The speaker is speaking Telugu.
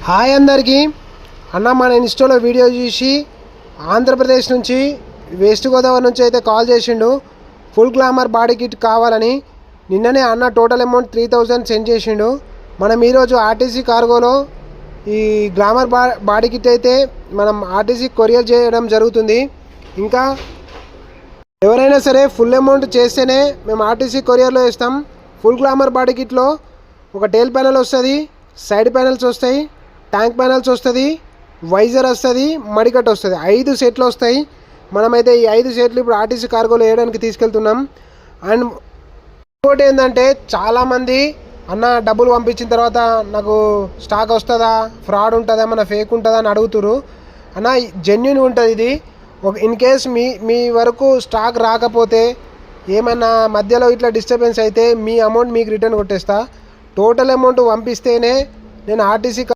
హాయ్ అందరికీ అన్న, మన ఇన్స్టాలో వీడియో చూసి ఆంధ్రప్రదేశ్ నుంచి వెస్ట్ గోదావరి నుంచి అయితే కాల్ చేసిండు. ఫుల్ గ్లామర్ బాడీ కిట్ కావాలని. నిన్ననే అన్న టోటల్ అమౌంట్ 3000 సెండ్ చేసిండు. మనం ఈరోజు ఆర్టీసీ కార్గోలో ఈ గ్లామర్ బాడీ కిట్ అయితే మనం ఆర్టీసీ కొరియర్ చేయడం జరుగుతుంది. ఇంకా ఎవరైనా సరే ఫుల్ అమౌంట్ చేస్తేనే మేము ఆర్టీసీ కొరియర్లో ఇస్తాం. ఫుల్ గ్లామర్ బాడీ కిట్లో ఒక టైల్ ప్యానెల్ వస్తుంది, సైడ్ ప్యానెల్స్ వస్తాయి, ట్యాంక్ ప్యానెల్స్ వస్తుంది, వైజర్ వస్తుంది, మడికట్ వస్తుంది. 5 సెట్లు వస్తాయి. మనమైతే ఈ 5 సెట్లు ఇప్పుడు ఆర్టీసీ కార్గోలో వేయడానికి తీసుకెళ్తున్నాం. అండ్ ఇంకోటి ఏంటంటే, చాలామంది అన్న డబ్బులు పంపించిన తర్వాత నాకు స్టాక్ వస్తుందా, ఫ్రాడ్ ఉంటుందా, మన ఫేక్ ఉంటుందా అని అడుగుతురు. అన్న జెన్యున్ ఉంటుంది ఇది. ఇన్ కేస్ మీ వరకు స్టాక్ రాకపోతే, ఏమైనా మధ్యలో ఇట్లా డిస్టర్బెన్స్ అయితే మీ అమౌంట్ మీకు రిటర్న్ కొట్టేస్తా. టోటల్ అమౌంట్ పంపిస్తేనే నేను ఆర్టీసీ